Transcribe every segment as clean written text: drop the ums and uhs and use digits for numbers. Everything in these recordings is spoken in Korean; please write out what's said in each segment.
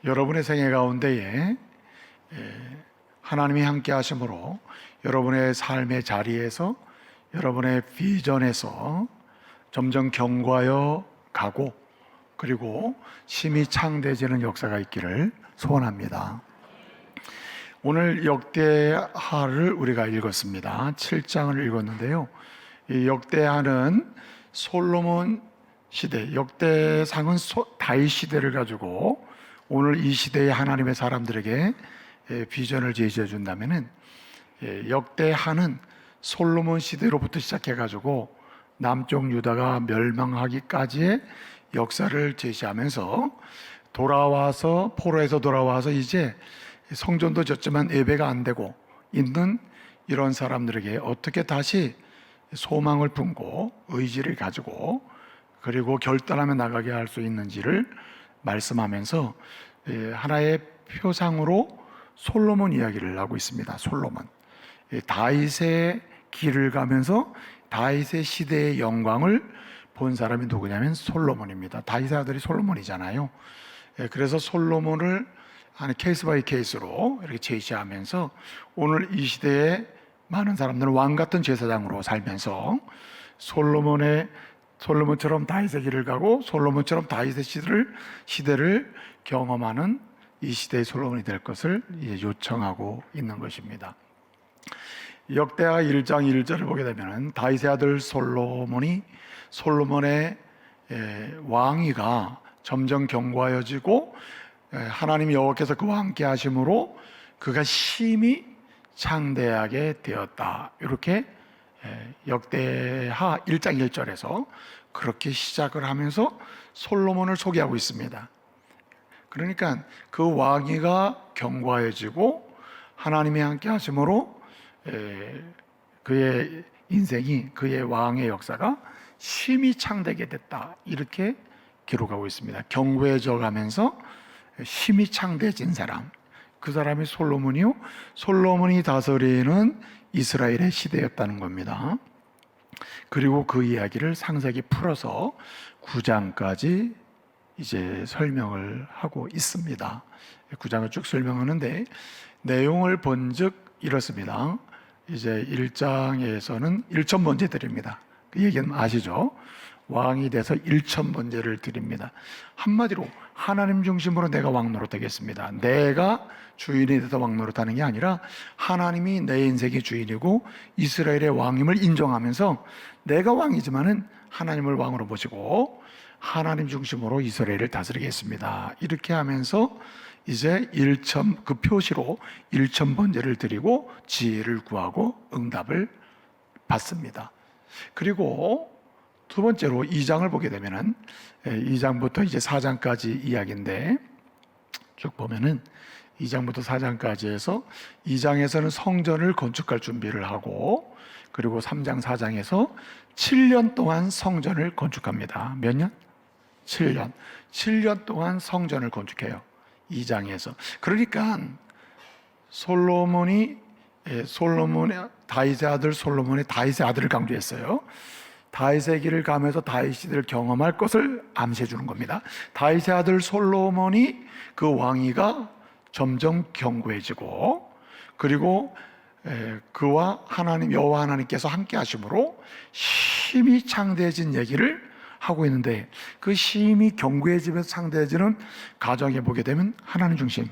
여러분의 생애 가운데에 하나님이 함께 하심으로 여러분의 삶의 자리에서, 여러분의 비전에서 점점 경과하여 가고, 그리고 심히 창대해지는 역사가 있기를 소원합니다. 오늘 역대하를 우리가 읽었습니다. 7장을 읽었는데요, 이 역대하는 솔로몬 시대, 역대상은 다윗 시대를 가지고 오늘 이 시대의 하나님의 사람들에게 비전을 제시해 준다면은, 역대하는 솔로몬 시대로부터 시작해 가지고 남쪽 유다가 멸망하기까지의 역사를 제시하면서, 돌아와서 포로에서 돌아와서 이제 성전도 졌지만 예배가 안 되고 있는 이런 사람들에게 어떻게 다시 소망을 품고 의지를 가지고 그리고 결단하며 나가게 할 수 있는지를 말씀하면서 하나의 표상으로 솔로몬 이야기를 하고 있습니다. 솔로몬, 다윗의 길을 가면서 다윗의 시대의 영광을 본 사람이 누구냐면 솔로몬입니다. 다윗의 아들이 솔로몬이잖아요. 그래서 솔로몬을 케이스 바이 케이스로 이렇게 제시하면서 오늘 이 시대에 많은 사람들은 왕 같은 제사장으로 살면서 솔로몬처럼 다윗의 길을 가고 솔로몬처럼 다윗의 시대를 경험하는 이 시대의 솔로몬이 될 것을 요청하고 있는 것입니다. 역대하 1장 1절을 보게 되면 다윗의 아들 솔로몬의 왕위가 점점 견고하여지고 하나님 여호와께서 그와 함께 하심으로 그가 심히 창대하게 되었다. 이렇게 역대하 1장 1절에서 그렇게 시작을 하면서 솔로몬을 소개하고 있습니다. 그러니까 그 왕위가 견고해지고 하나님이 함께 하심으로 그의 인생이, 그의 왕의 역사가 심히 창대하게 됐다. 이렇게 기록하고 있습니다. 견고해져 가면서 심히 창대해진 사람, 그 사람이 솔로몬이요, 솔로몬이 다스리는 이스라엘의 시대였다는 겁니다. 그리고 그 이야기를 상세하게 풀어서 9장까지 이제 설명을 하고 있습니다. 9장을 쭉 설명하는데 내용을 본즉 이렇습니다. 이제 1장에서는 1,000번째 드립니다. 그 얘기는 아시죠? 왕이 돼서 1,000번째를 드립니다. 한마디로 하나님 중심으로 내가 왕 노릇하겠습니다. 내가 주인이 돼서 왕 노릇하는 게 아니라 하나님이 내 인생의 주인이고 이스라엘의 왕임을 인정하면서 내가 왕이지만은 하나님을 왕으로 모시고 하나님 중심으로 이스라엘을 다스리겠습니다. 이렇게 하면서 이제 그 표시로 1,000번째를 드리고 지혜를 구하고 응답을 받습니다. 그리고 두 번째로 2장을 보게 되면은 2장부터 이제 4장까지 이야기인데, 쭉 보면은 2장부터 4장까지 해서 2장에서는 성전을 건축할 준비를 하고, 그리고 3장 4장에서 7년 동안 성전을 건축합니다. 몇 년? 7년. 7년 동안 성전을 건축해요. 2장에서. 그러니까 다윗의 아들 솔로몬이 다윗의 아들을 강조했어요. 다윗의 길을 가면서 다윗 시대를 경험할 것을 암시해 주는 겁니다. 다윗의 아들 솔로몬이 그 왕위가 점점 견고해지고, 그리고 그와 하나님 여호와 하나님께서 함께 하심으로 심히 창대해진 얘기를 하고 있는데, 그 심히 견고해지면서 창대해지는 가정에 보게 되면 하나님 중심,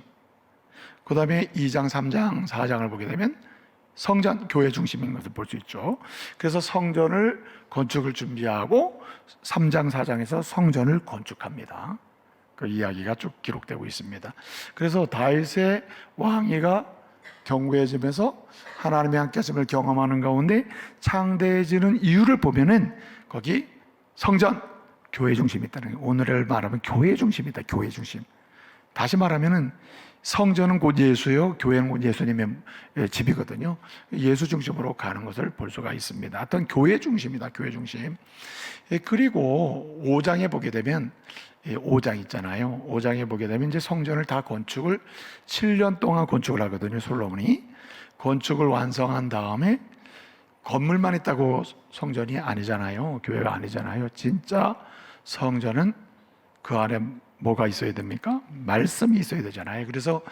그 다음에 2장 3장 4장을 보게 되면 성전, 교회 중심인 것을 볼 수 있죠. 그래서 성전을 건축을 준비하고 3장 4장에서 성전을 건축합니다. 그 이야기가 쭉 기록되고 있습니다. 그래서 다윗의 왕위가 견고해지면서 하나님의 함께 하심을 경험하는 가운데 창대해지는 이유를 보면은 거기 성전, 교회 중심이 있다는 거예요. 오늘을 말하면 교회 중심이다. 교회 중심. 다시 말하면은 성전은 곧 예수요, 교회는 곧 예수님의 집이거든요. 예수 중심으로 가는 것을 볼 수가 있습니다. 어떤 교회 중심이다. 교회 중심. 그리고 5장에 보게 되면 5장 있잖아요. 5장에 보게 되면 이제 성전을 다 건축을 7년 동안 건축을 하거든요. 솔로몬이 건축을 완성한 다음에, 건물만 있다고 성전이 아니잖아요. 교회가 아니잖아요. 진짜 성전은 그 안에 뭐가 있어야 됩니까? 말씀이 있어야 되잖아요. 그래서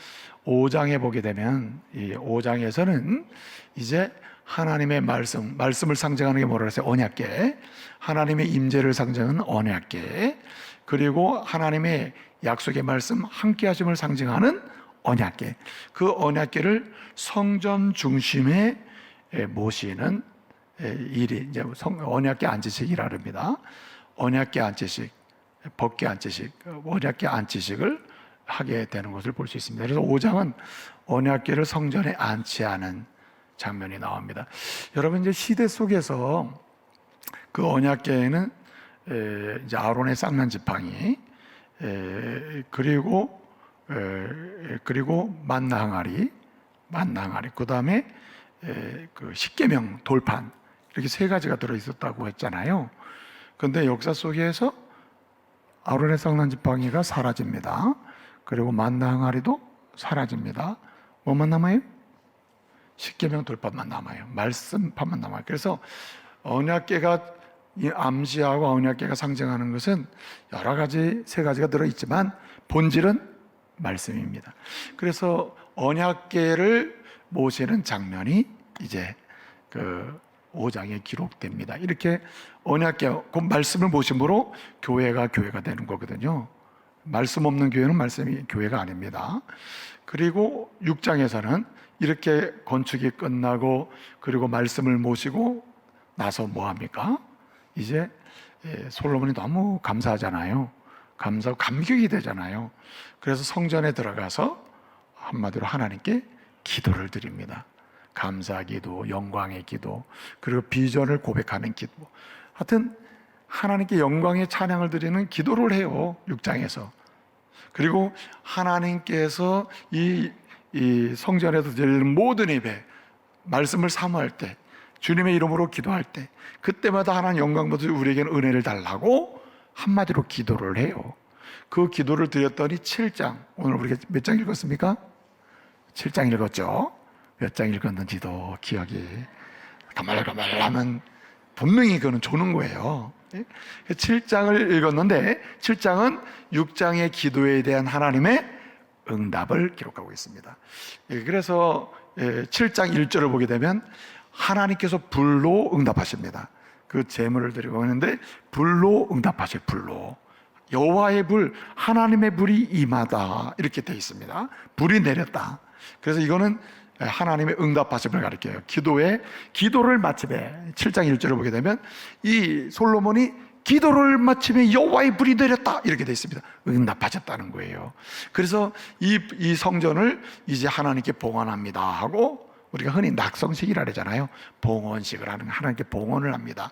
5장에 보게 되면 이 5장에서는 이제 하나님의 말씀을 상징하는 게 뭐라 그랬어요? 언약궤. 하나님의 임재를 상징하는 언약궤. 그리고 하나님의 약속의 말씀, 함께 하심을 상징하는 언약궤. 그 언약궤를 성전 중심에 모시는 일이 이제 언약궤 안지식이라 합니다. 언약궤 안지식, 법궤 안지식, 언약궤 안지식을 하게 되는 것을 볼 수 있습니다. 그래서 5장은 언약궤를 성전에 안치하는 장면이 나옵니다. 여러분, 이제 시대 속에서 그 언약궤에는 이제 아론의 쌍난 지팡이, 그리고 만나 항아리, 그 다음에 그 십계명 돌판, 이렇게 세 가지가 들어 있었다고 했잖아요. 그런데 역사 속에서 아론의 쌍난 지팡이가 사라집니다. 그리고 만나 항아리도 사라집니다. 뭐만 남아요? 십계명 돌판만 남아요. 말씀판만 남아요. 그래서 언약궤가 암시하고 언약궤가 상징하는 것은 여러 가지, 세 가지가 들어있지만 본질은 말씀입니다. 그래서 언약궤를 모시는 장면이 이제 그 5장에 기록됩니다. 이렇게 언약궤, 그 말씀을 모심으로 교회가 되는 거거든요. 말씀 없는 교회는 말씀이 교회가 아닙니다. 그리고 6장에서는 이렇게 건축이 끝나고 그리고 말씀을 모시고 나서 뭐 합니까? 이제 솔로몬이 너무 감사하잖아요. 감사하고 감격이 되잖아요. 그래서 성전에 들어가서 한마디로 하나님께 기도를 드립니다. 감사 기도, 영광의 기도, 그리고 비전을 고백하는 기도. 하여튼 하나님께 영광의 찬양을 드리는 기도를 해요. 6장에서. 그리고 하나님께서 이 성전에서 드리는 모든 예배, 말씀을 사모할 때, 주님의 이름으로 기도할 때, 그때마다 하나님 영광 받으시고 우리에게는 은혜를 달라고 한마디로 기도를 해요. 그 기도를 드렸더니 7장, 오늘 우리가 몇 장 읽었습니까? 7장 읽었죠? 몇 장 읽었는지도 기억이 가물가물하면 분명히 그거는 조는 거예요. 7장을 읽었는데 7장은 6장의 기도에 대한 하나님의 응답을 기록하고 있습니다. 그래서 7장 1절을 보게 되면 하나님께서 불로 응답하십니다. 그 제물을 드리고 있는데 불로 응답하셔요. 불로. 여호와의 불, 하나님의 불이 임하다, 이렇게 되어 있습니다. 불이 내렸다. 그래서 이거는 하나님의 응답하심을 가리켜요. 기도를 마침에 7장 1절을 보게 되면 이 솔로몬이 기도를 마침에 여호와의 불이 내렸다, 이렇게 되어 있습니다. 응답하셨다는 거예요. 그래서 이 성전을 이제 하나님께 봉헌합니다 하고, 우리가 흔히 낙성식이라 그러잖아요. 봉헌식을 하는, 하나님께 봉헌을 합니다.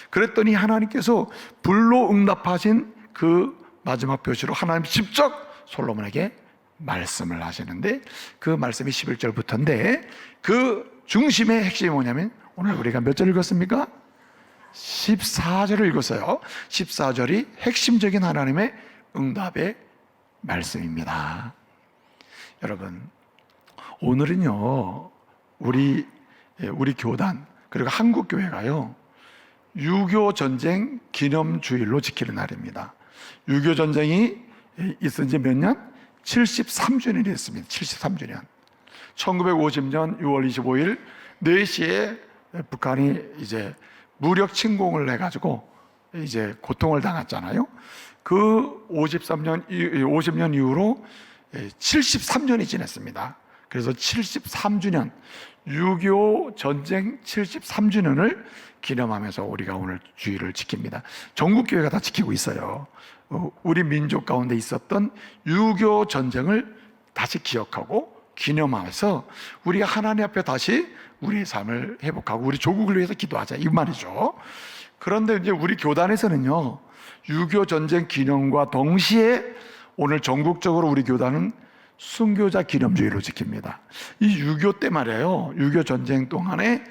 그랬더니 하나님께서 불로 응답하신 그 마지막 표시로 하나님 직접 솔로몬에게 말씀을 하시는데, 그 말씀이 11절부터인데 그 중심의 핵심이 뭐냐면, 오늘 우리가 몇 절 읽었습니까? 14절을 읽었어요. 14절이 핵심적인 하나님의 응답의 말씀입니다. 여러분, 오늘은요 우리 교단, 그리고 한국교회가요 6.25 전쟁 기념주일로 지키는 날입니다. 6.25 전쟁이 있은 지 몇 년? 73주년이 됐습니다. 73주년. 1950년 6월 25일 4시에 북한이 이제 무력 침공을 해가지고 이제 고통을 당했잖아요. 그 50년 이후로 73년이 지났습니다. 그래서 73주년, 6.25 전쟁 73주년을 기념하면서 우리가 오늘 주일을 지킵니다. 전국교회가 다 지키고 있어요. 우리 민족 가운데 있었던 6.25 전쟁을 다시 기억하고 기념하면서 우리가 하나님 앞에 다시 우리의 삶을 회복하고 우리 조국을 위해서 기도하자, 이 말이죠. 그런데 이제 우리 교단에서는요 6.25 전쟁 기념과 동시에 오늘 전국적으로 우리 교단은 순교자 기념주의로 지킵니다. 이 6.25 때 말이에요, 6.25 전쟁 동안에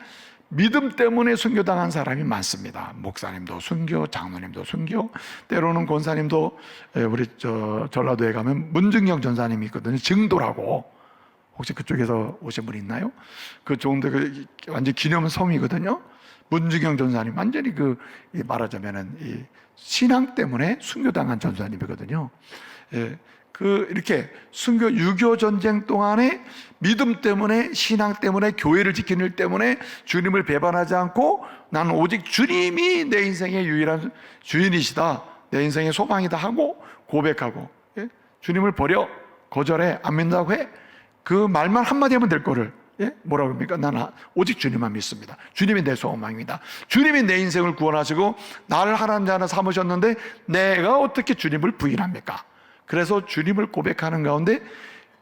믿음 때문에 순교당한 사람이 많습니다. 목사님도 순교, 장로님도 순교, 때로는 권사님도, 우리 전라도에 가면 문증영 전사님이 있거든요. 증도라고. 혹시 그쪽에서 오신 분 있나요? 그 좋은데 완전 기념섬이거든요. 문중영 전사님 완전히 말하자면은 이 신앙 때문에 순교당한 전사님이거든요. 예, 이렇게 순교 6.25 전쟁 동안에 믿음 때문에, 신앙 때문에, 교회를 지키는 일 때문에 주님을 배반하지 않고 나는 오직 주님이 내 인생의 유일한 주인이시다, 내 인생의 소망이다 하고 고백하고, 예? 주님을 버려, 거절해, 안 믿는다고 해, 그 말만 한마디 하면 될 거를, 예? 뭐라고 합니까? 나는 오직 주님만 믿습니다. 주님이 내 소망입니다. 주님이 내 인생을 구원하시고 나를 하나님 자녀 삼으셨는데 내가 어떻게 주님을 부인합니까? 그래서 주님을 고백하는 가운데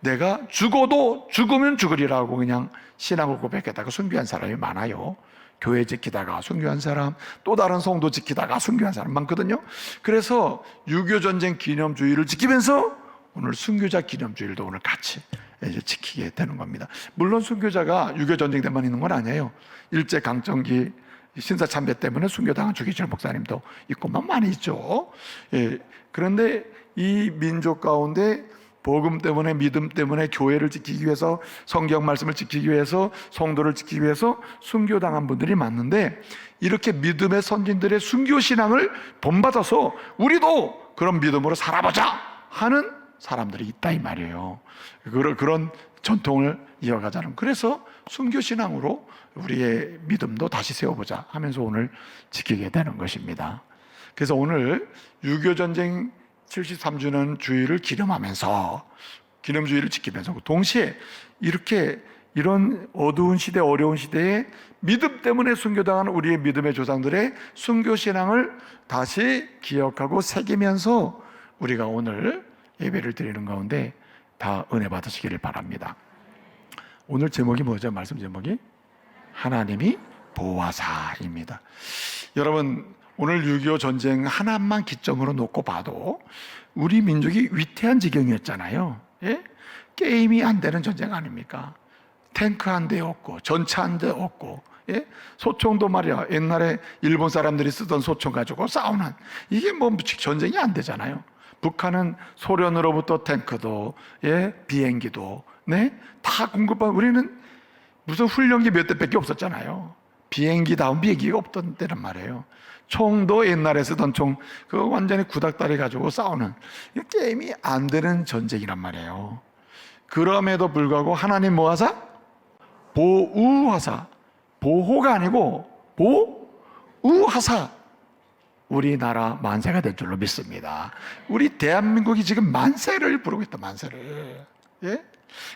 내가 죽어도 죽으면 죽으리라고 그냥 신앙을 고백했다가 순교한 사람이 많아요. 교회 지키다가 순교한 사람, 또 다른 성도 지키다가 순교한 사람 많거든요. 그래서 6.25 전쟁 기념주의를 지키면서 오늘 순교자 기념주의도 오늘 같이 이제 지키게 되는 겁니다. 물론 순교자가 6.25 전쟁 때만 있는 건 아니에요. 일제강점기 신사참배 때문에 순교당한 주기철 목사님도 있고 많이 있죠. 예, 그런데 이 민족 가운데 복음 때문에, 믿음 때문에, 교회를 지키기 위해서, 성경 말씀을 지키기 위해서, 성도를 지키기 위해서 순교당한 분들이 많은데, 이렇게 믿음의 선진들의 순교 신앙을 본받아서 우리도 그런 믿음으로 살아보자 하는 사람들이 있다 이 말이에요. 그런 전통을 이어가자는, 그래서 순교 신앙으로 우리의 믿음도 다시 세워보자 하면서 오늘 지키게 되는 것입니다. 그래서 오늘 6.25 전쟁 73주년 주일을 기념하면서, 기념주의를 지키면서 동시에 이런 어두운 시대, 어려운 시대에 믿음 때문에 순교당한 우리의 믿음의 조상들의 순교신앙을 다시 기억하고 새기면서 우리가 오늘 예배를 드리는 가운데 다 은혜 받으시기를 바랍니다. 오늘 제목이 뭐죠? 말씀 제목이 하나님이 보호하사입니다. 여러분, 오늘 6.25 전쟁 하나만 기점으로 놓고 봐도 우리 민족이 위태한 지경이었잖아요. 예? 게임이 안 되는 전쟁 아닙니까? 탱크 한 대 없고, 전차 한 대 없고, 예? 소총도 말이야, 옛날에 일본 사람들이 쓰던 소총 가지고 싸우는, 이게 뭐 전쟁이 안 되잖아요. 북한은 소련으로부터 탱크도, 예? 비행기도, 네? 다 공급한, 우리는 무슨 훈련기 몇 대밖에 없었잖아요. 비행기다운 비행기가 없던 때란 말이에요. 총도 옛날에 쓰던 총, 그거 완전히 구닥다리 가지고 싸우는, 게임이 안 되는 전쟁이란 말이에요. 그럼에도 불구하고 하나님 뭐하사? 보우하사. 보호가 아니고 보우하사. 우리나라 만세가 될 줄로 믿습니다. 우리 대한민국이 지금 만세를 부르고 있다, 만세를. 예?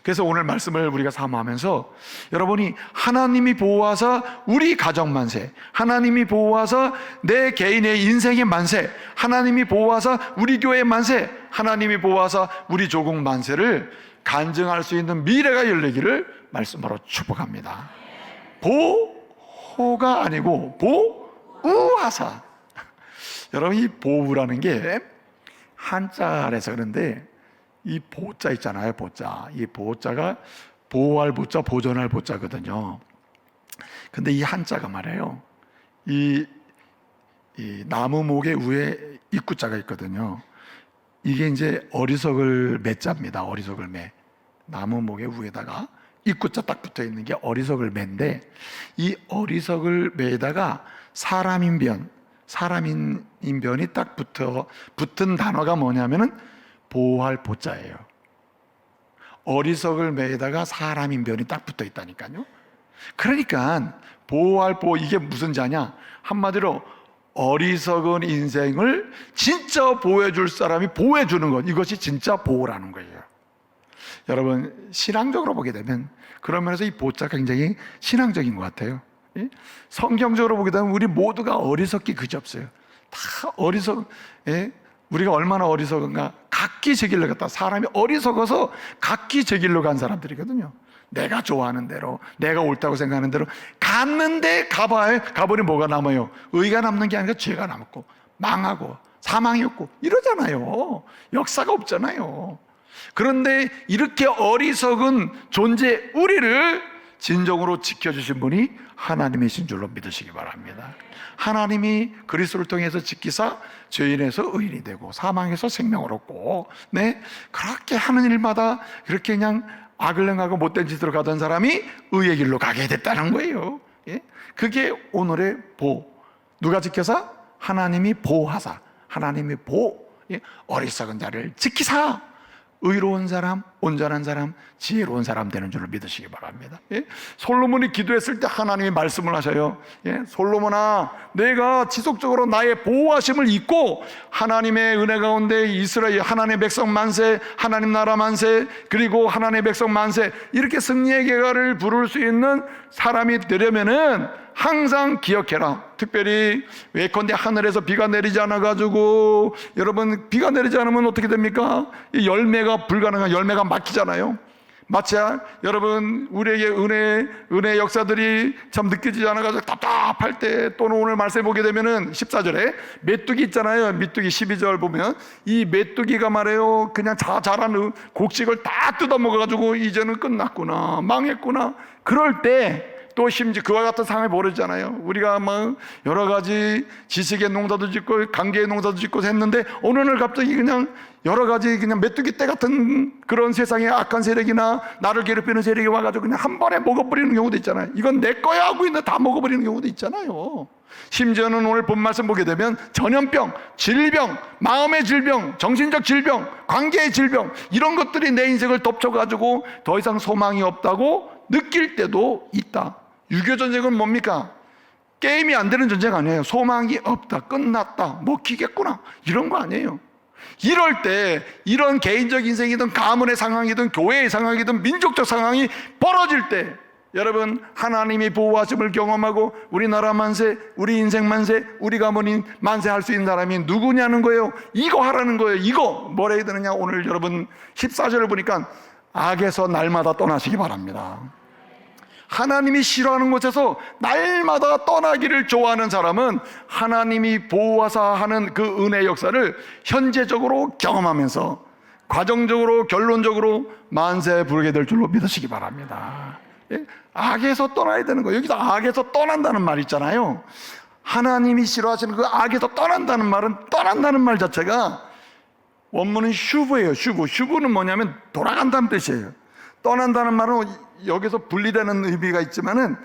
그래서 오늘 말씀을 우리가 사모하면서, 여러분이 하나님이 보호하사 우리 가정 만세, 하나님이 보호하사 내 개인의 인생의 만세, 하나님이 보호하사 우리 교회 만세, 하나님이 보호하사 우리 조국 만세를 간증할 수 있는 미래가 열리기를 말씀으로 축복합니다. 보호가 아니고 보우하사. 여러분, 이 보우라는 게 한자라서 그런데 이 보자 있잖아요, 보자. 이 보자가 보호할 보자, 보존할 보자거든요. 근데 이 한자가 말이에요, 이 나무 목의 위에 입구자가 있거든요. 이게 이제 어리석을 매자입니다. 어리석을 매. 나무 목의 위에다가 입구자 딱 붙어 있는 게 어리석을 매인데, 이 어리석을 매에다가 사람인변이 딱 붙은 단어가 뭐냐면은 보호할 보자예요. 어리석을 매에다가 사람인변이 딱 붙어 있다니까요. 그러니까 보호할 보호, 이게 무슨 자냐? 한마디로 어리석은 인생을 진짜 보호해 줄 사람이 보호해 주는 것, 이것이 진짜 보호라는 거예요. 여러분, 신앙적으로 보게 되면 그런 면에서 이 보자가 굉장히 신앙적인 것 같아요. 예? 성경적으로 보게 되면 우리 모두가 어리석기 그지없어요. 다 예? 우리가 얼마나 어리석은가. 각기 제 길로 갔다. 사람이 어리석어서 각기 제 길로 간 사람들이거든요. 내가 좋아하는 대로, 내가 옳다고 생각하는 대로 갔는데 가버리면 뭐가 남아요? 의가 남는 게 아니라 죄가 남고 망하고 사망이 없고 이러잖아요. 역사가 없잖아요. 그런데 이렇게 어리석은 존재 우리를 진정으로 지켜주신 분이 하나님이신 줄로 믿으시기 바랍니다. 하나님이 그리스도를 통해서 지키사 죄인에서 의인이 되고 사망에서 생명을 얻고, 네, 그렇게 하는 일마다 그렇게 그냥 악을 행하고 못된 짓으로 가던 사람이 의의 길로 가게 됐다는 거예요. 예? 그게 오늘의 보호. 누가 지켜사? 하나님이 보호하사. 하나님이 보호. 예? 어리석은 자를 지키사. 의로운 사람, 온전한 사람, 지혜로운 사람 되는 줄을 믿으시기 바랍니다. 예? 솔로몬이 기도했을 때 하나님이 말씀을 하셔요. 예? 솔로몬아, 내가 지속적으로 나의 보호하심을 잊고 하나님의 은혜 가운데 이스라엘 하나님의 백성 만세, 하나님 나라 만세, 그리고 하나님의 백성 만세, 이렇게 승리의 계가를 부를 수 있는 사람이 되려면은 항상 기억해라. 특별히 예컨대 하늘에서 비가 내리지 않아가지고, 여러분 비가 내리지 않으면 어떻게 됩니까? 이 열매가 불가능한, 열매가 막히잖아요. 마치 여러분 우리에게 은혜 역사들이 참 느껴지지 않아가지고 답답할 때, 또는 오늘 말씀해 보게 되면은 14절에 메뚜기 있잖아요. 메뚜기 12절 보면 이 메뚜기가 말해요, 그냥 자란 곡식을 다 뜯어먹어가지고 이제는 끝났구나, 망했구나. 그럴 때 또 심지어 그와 같은 상황이 벌어지잖아요. 우리가 막 여러 가지 지식의 농사도 짓고 관계의 농사도 짓고 했는데 어느 날 갑자기 그냥 여러 가지 그냥 메뚜기 떼 같은 그런 세상의 악한 세력이나 나를 괴롭히는 세력이 와가지고 그냥 한 번에 먹어버리는 경우도 있잖아요. 이건 내 거야 하고 있는데 다 먹어버리는 경우도 있잖아요. 심지어는 오늘 본 말씀 보게 되면 전염병, 질병, 마음의 질병, 정신적 질병, 관계의 질병, 이런 것들이 내 인생을 덮쳐가지고 더 이상 소망이 없다고 느낄 때도 있다. 6.25 전쟁은 뭡니까? 게임이 안 되는 전쟁 아니에요. 소망이 없다, 끝났다, 먹히겠구나, 이런 거 아니에요. 이럴 때 이런 개인적 인생이든 가문의 상황이든 교회의 상황이든 민족적 상황이 벌어질 때, 여러분 하나님이 보호하심을 경험하고 우리나라 만세, 우리 인생 만세, 우리 가문인 만세 할 수 있는 사람이 누구냐는 거예요. 이거 하라는 거예요. 이거 뭐라 해야 되느냐. 오늘 여러분 14절을 보니까 악에서 날마다 떠나시기 바랍니다. 하나님이 싫어하는 곳에서 날마다 떠나기를 좋아하는 사람은 하나님이 보호하사 하는 그 은혜의 역사를 현재적으로 경험하면서 과정적으로 결론적으로 만세 부르게 될 줄로 믿으시기 바랍니다. 예? 악에서 떠나야 되는 거예요. 여기서 악에서 떠난다는 말 있잖아요. 하나님이 싫어하시는 그 악에서 떠난다는 말은, 떠난다는 말 자체가 원문은 슈브예요. 슈브는 뭐냐면 돌아간다는 뜻이에요. 떠난다는 말은 여기서 분리되는 의미가 있지만은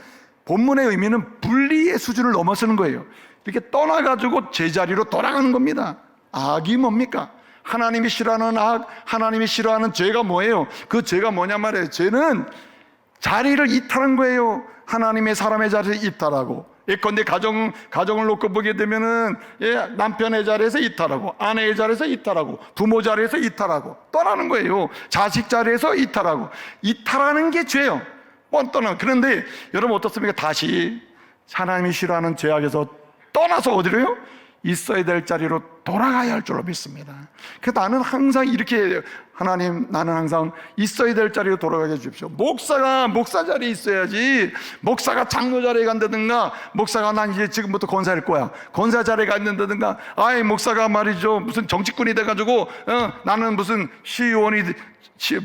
본문의 의미는 분리의 수준을 넘어서는 거예요. 이렇게 떠나가지고 제자리로 돌아가는 겁니다. 악이 뭡니까? 하나님이 싫어하는 악, 하나님이 싫어하는 죄가 뭐예요? 그 죄가 뭐냐 말이에요. 죄는 자리를 이탈한 거예요. 하나님의 사람의 자리를 이탈하고, 예컨대 가정을 놓고 보게 되면은 남편의 자리에서 이탈하고, 아내의 자리에서 이탈하고, 부모 자리에서 이탈하고 떠나는 거예요. 자식 자리에서 이탈하는 게 죄예요. 떠나는. 그런데 여러분 어떻습니까? 다시 하나님이 싫어하는 죄악에서 떠나서 어디로요? 있어야 될 자리로 돌아가야 할 줄로 믿습니다. 그래서 나는 항상 이렇게, 하나님, 나는 항상 있어야 될 자리로 돌아가게 해주십시오. 목사가 목사 자리에 있어야지, 목사가 장로 자리에 간다든가, 목사가 난 이제 지금부터 권사할 거야, 권사 자리에 간다든가, 아이 목사가 말이죠 무슨 정치꾼이 돼가지고 나는 무슨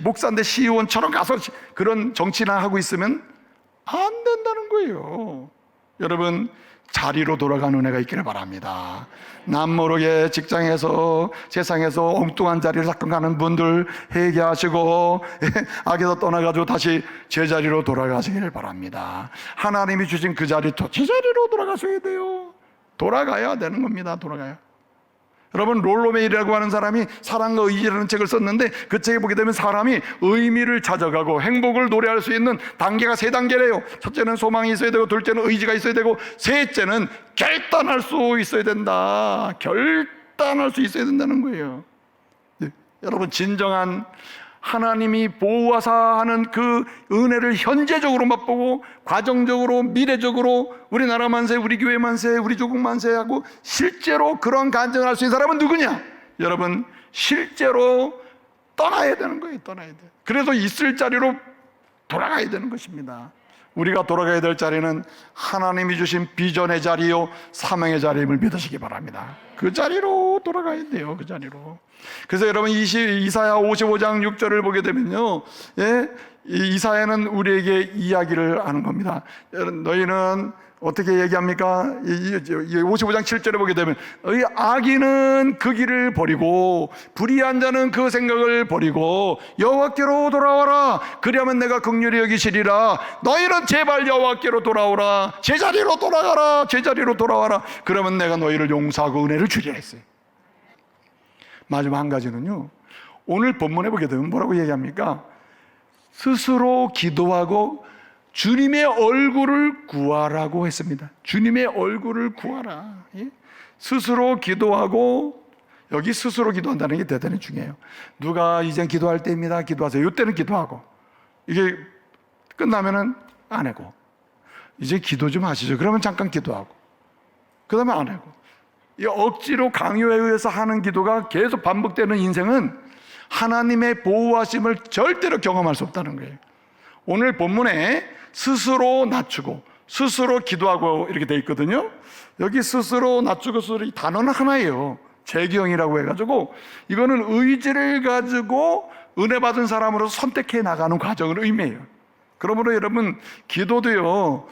목사인데 시의원처럼 가서 그런 정치나 하고 있으면 안 된다는 거예요. 여러분, 자리로 돌아가는 은혜가 있기를 바랍니다. 남모르게 직장에서, 세상에서 엉뚱한 자리를 자꾸 가는 분들 회개하시고 악에서 떠나가지고 다시 제자리로 돌아가시기를 바랍니다. 하나님이 주신 그 자리, 제자리로 돌아가셔야 돼요. 돌아가야 되는 겁니다. 돌아가야. 여러분, 롤로메이라고 하는 사람이 사랑과 의지라는 책을 썼는데, 그 책에 보게 되면 사람이 의미를 찾아가고 행복을 노래할 수 있는 단계가 3단계래요. 첫째는 소망이 있어야 되고, 둘째는 의지가 있어야 되고, 셋째는 결단할 수 있어야 된다. 결단할 수 있어야 된다는 거예요. 네. 여러분, 진정한 하나님이 보호하사 하는 그 은혜를 현재적으로 맛보고 과정적으로, 미래적으로 우리나라 만세, 우리 교회 만세, 우리 조국 만세하고 실제로 그런 간증을 할 수 있는 사람은 누구냐? 여러분, 실제로 떠나야 되는 거예요. 떠나야 돼요. 그래서 있을 자리로 돌아가야 되는 것입니다. 우리가 돌아가야 될 자리는 하나님이 주신 비전의 자리요, 사명의 자리임을 믿으시기 바랍니다. 그 자리로 돌아가야 돼요. 그 자리로. 그래서 여러분, 이사야 55장 6절을 보게 되면요, 이사야는 우리에게 이야기를 하는 겁니다. 너희는 어떻게 얘기합니까? 55장 7절에 보게 되면 이 악인은 그 길을 버리고 불의한 자는 그 생각을 버리고 여호와께로 돌아와라. 그리하면 내가 긍휼히 여기시리라. 너희는 제발 여호와께로 돌아오라. 제자리로 돌아가라. 제자리로 돌아와라. 그러면 내가 너희를 용서하고 은혜를 주리라 했어요. 마지막 한 가지는요, 오늘 본문에 보게 되면 뭐라고 얘기합니까? 스스로 기도하고 주님의 얼굴을 구하라고 했습니다. 주님의 얼굴을 구하라. 예? 스스로 기도하고, 여기 스스로 기도한다는 게 대단히 중요해요. 누가 이제 기도할 때입니다, 기도하세요. 이때는 기도하고, 이게 끝나면은 안 하고, 이제 기도 좀 하시죠. 그러면 잠깐 기도하고, 그 다음에 안 하고, 이 억지로 강요에 의해서 하는 기도가 계속 반복되는 인생은 하나님의 보호하심을 절대로 경험할 수 없다는 거예요. 오늘 본문에 스스로 낮추고 스스로 기도하고 이렇게 돼 있거든요. 여기 스스로 낮추고 스스로, 이 단어는 하나예요. 재경이라고 해가지고 이거는 의지를 가지고 은혜 받은 사람으로서 선택해 나가는 과정을 의미해요. 그러므로 여러분, 기도도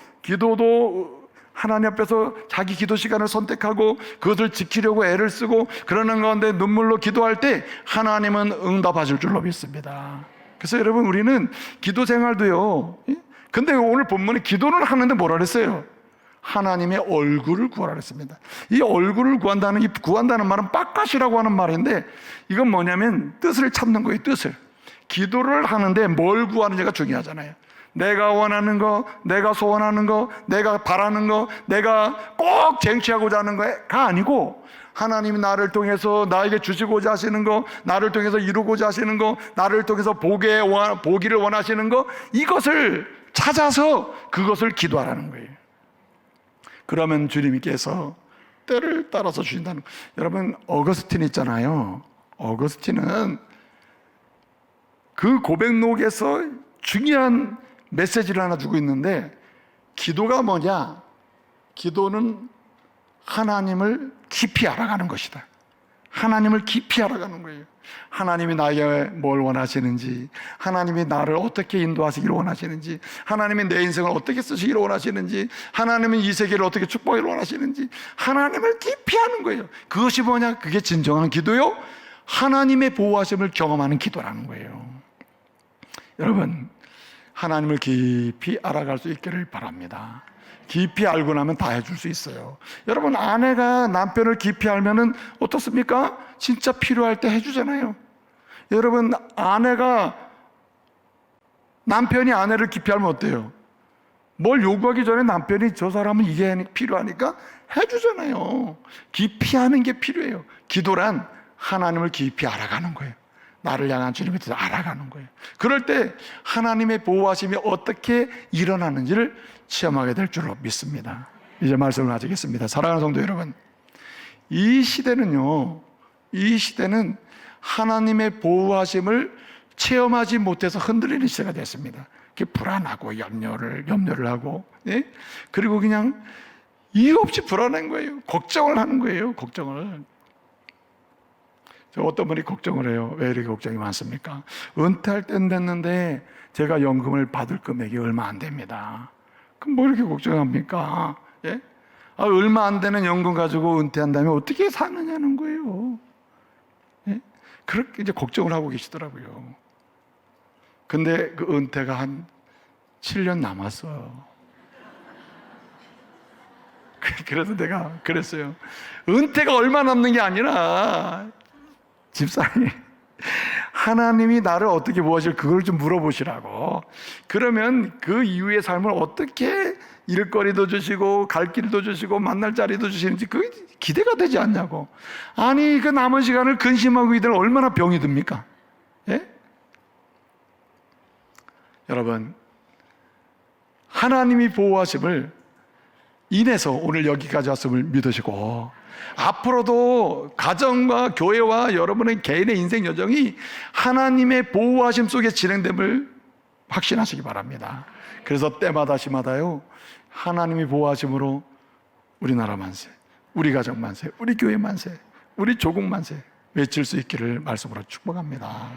하나님 앞에서 자기 기도 시간을 선택하고 그것을 지키려고 애를 쓰고 그러는 가운데 눈물로 기도할 때 하나님은 응답하실 줄로 믿습니다. 그래서 여러분, 우리는 기도 생활도요, 근데 오늘 본문에 기도를 하는데 뭐라 그랬어요? 하나님의 얼굴을 구하라 그랬습니다. 이 얼굴을 구한다는 말은 빡갓이라고 하는 말인데, 이건 뭐냐면 뜻을 찾는 거예요. 뜻을. 기도를 하는데 뭘 구하는지가 중요하잖아요. 내가 원하는 거, 내가 소원하는 거, 내가 바라는 거, 내가 꼭 쟁취하고자 하는 거가 아니고, 하나님이 나를 통해서 나에게 주시고자 하시는 거, 나를 통해서 이루고자 하시는 거, 나를 통해서 보기를 원하시는 거, 이것을 찾아서 그것을 기도하라는 거예요. 그러면 주님께서 때를 따라서 주신다는 거예요. 여러분, 어거스틴 있잖아요. 어거스틴은 그 고백록에서 중요한 메시지를 하나 주고 있는데, 기도가 뭐냐? 기도는 하나님을 깊이 알아가는 것이다. 하나님을 깊이 알아가는 거예요. 하나님이 나에게 뭘 원하시는지, 하나님이 나를 어떻게 인도하시기를 원하시는지, 하나님이 내 인생을 어떻게 쓰시기를 원하시는지, 하나님은 이 세계를 어떻게 축복하기를 원하시는지, 하나님을 깊이 아는 거예요. 그것이 뭐냐? 그게 진정한 기도요, 하나님의 보호하심을 경험하는 기도라는 거예요. 여러분, 하나님을 깊이 알아갈 수 있기를 바랍니다. 깊이 알고 나면 다 해줄 수 있어요. 여러분, 아내가 남편을 깊이 알면은 어떻습니까? 진짜 필요할 때 해주잖아요. 여러분, 남편이 아내를 깊이 알면 어때요? 뭘 요구하기 전에 남편이 저 사람은 이게 필요하니까 해주잖아요. 깊이 하는 게 필요해요. 기도란 하나님을 깊이 알아가는 거예요. 나를 향한 주님에 대해서 알아가는 거예요. 그럴 때 하나님의 보호하심이 어떻게 일어나는지를 체험하게 될 줄로 믿습니다. 이제 말씀을 마치겠습니다. 사랑하는 성도 여러분, 이 시대는 하나님의 보호하심을 체험하지 못해서 흔들리는 시대가 됐습니다. 불안하고 염려를 하고, 예? 그리고 그냥 이유 없이 불안한 거예요. 걱정을 하는 거예요. 걱정을. 어떤 분이 걱정을 해요. 왜 이렇게 걱정이 많습니까? 은퇴할 땐 됐는데 제가 연금을 받을 금액이 얼마 안 됩니다. 그럼 뭐 이렇게 걱정합니까? 예? 얼마 안 되는 연금 가지고 은퇴한다면 어떻게 사느냐는 거예요. 예? 그렇게 이제 걱정을 하고 계시더라고요. 근데 그 은퇴가 한 7년 남았어요. 그래서 내가 그랬어요. 은퇴가 얼마 남는 게 아니라, 집사님, 하나님이 나를 어떻게 보호하실 그걸 좀 물어보시라고. 그러면 그 이후의 삶을 어떻게 일거리도 주시고 갈 길도 주시고 만날 자리도 주시는지 그게 기대가 되지 않냐고. 아니, 그 남은 시간을 근심하고 이들 얼마나 병이 듭니까? 예? 여러분, 하나님이 보호하심을 인해서 오늘 여기까지 왔음을 믿으시고, 앞으로도 가정과 교회와 여러분의 개인의 인생 여정이 하나님의 보호하심 속에 진행됨을 확신하시기 바랍니다. 그래서 때마다 시마다요, 하나님이 보호하심으로 우리나라 만세, 우리 가정 만세, 우리 교회 만세, 우리 조국 만세 외칠 수 있기를 말씀으로 축복합니다.